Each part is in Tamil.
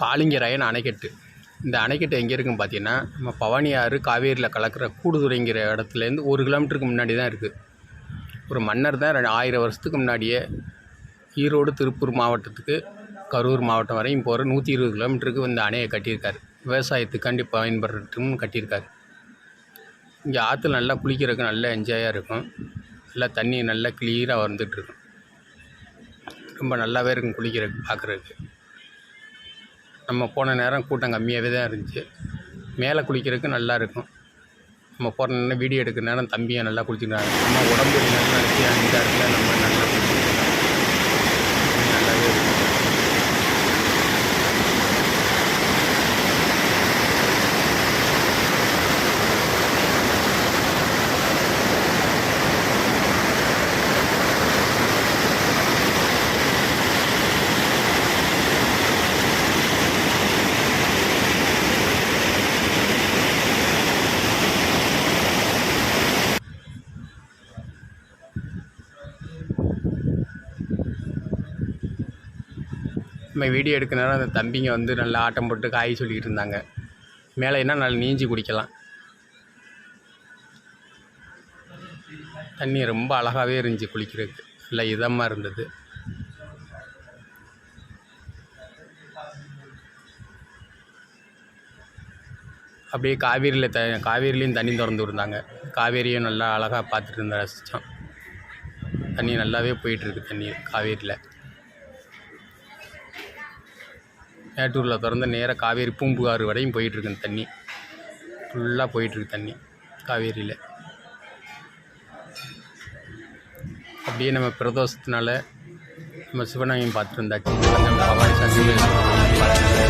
காளிங்கராயன் அணைக்கட்டு. இந்த அணைக்கட்டு எங்கே இருக்குதுன்னு பார்த்தீங்கன்னா, நம்ம பவானி ஆறு காவேரியில் கலக்கிற கூடுதுறைங்கிற இடத்துலேருந்து 1 கிலோமீட்டருக்கு முன்னாடி தான் இருக்குது. ஒரு மன்னர் தான் 1000 வருஷத்துக்கு முன்னாடியே ஈரோடு திருப்பூர் மாவட்டத்துக்கு கரூர் மாவட்டம் வரையும் போகிற 120 கிலோமீட்டருக்கு இந்த அணையை கட்டியிருக்காரு. விவசாயத்துக்காண்டி பயன்படுறதுன்னு கட்டியிருக்காரு. இங்கே ஆற்றுல நல்லா குளிக்கிறதுக்கு நல்லா என்ஜாயாக இருக்கும். நல்லா தண்ணி நல்லா கிளியராக வந்துட்டுருக்கும். ரொம்ப நல்லாவே இருக்கும் குளிக்கிறதுக்கு, பார்க்குறதுக்கு. நம்ம போன நேரம் கூட்டம் கம்மியாகவே தான் இருந்துச்சு. மேலே குளிக்கிறதுக்கு நல்லா இருக்கும். நம்ம போகிற நேரம் வீடியோ எடுக்கிற நேரம் தம்பியை நல்லா குளிச்சுக்கிறாங்க. நம்ம உடம்பு நல்லா நினச்சி அந்த இடத்துல நம்ம நல்லா குளிச்சுக்கலாம். நல்லாவே இருக்கும். நம்ம வீடியோ எடுக்கிறனால அந்த தம்பிங்க வந்து நல்லா ஆட்டம் போட்டு காய் சொல்லிக்கிட்டு இருந்தாங்க. மேலே என்ன நல்லா நீஞ்சி குடிக்கலாம். தண்ணி ரொம்ப அழகாகவே இருந்துச்சு குளிக்கிறதுக்கு. நல்லா இதமாக இருந்தது. அப்படியே காவேரியிலையும் தண்ணி திறந்து விடுந்தாங்க. காவேரியும் நல்லா அழகாக பார்த்துட்டு இருந்த ரசித்தோம். தண்ணி நல்லாவே போயிட்டுருக்கு. தண்ணி காவேரியில் மேட்டூரில் திறந்து நேராக காவேரி பூம்புகார் வரையும் போயிட்டுருக்கு. தண்ணி ஃபுல்லாக போயிட்டுருக்கு. தண்ணி காவேரியில் அப்படியே நம்ம பிரதோஷத்தினால நம்ம சிவனாயும் பார்த்துட்டு இருந்தாச்சு. பவானி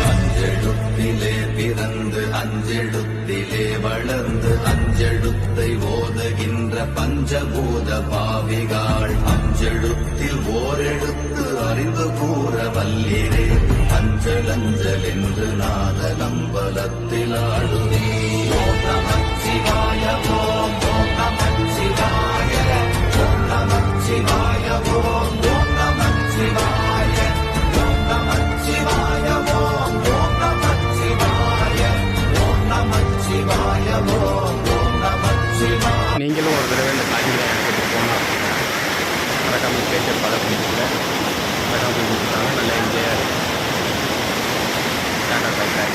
அஞ்செழுத்திலே பிறந்து அஞ்செழுத்திலே வளர்ந்து அஞ்செழுத்தை ஓதுகின்ற பஞ்சபூத பாவிகாள் அஞ்செழுத்தில் ஓரெழுத்து அறிந்து கூற வல்லிரே அஞ்சல் அஞ்சல் என்று நாதலம்பலத்தில் ஆடுவே. ஓம் நமச்சிவாய ஓம் ஓம் நமச்சிவாய ஓம் நமச்சிவாய ஓம் ஓம் நமச்சிவாய ஓம் நமச்சிவாய ஓம் ஓம் நமச்சிவாய ஓம் நமச்சிவாய ஓம் ஓம் நமச்சிவாய. நீங்களும் ஒரு தடவை இந்த காஞ்சிபுரம் இடத்துக்கு போனோம் அப்படின்னா மறக்காம பேச்சர் பல பண்ணிக்கல. மறக்காம நல்லா என்ஜாயாக இருக்கும். Tata bye bye.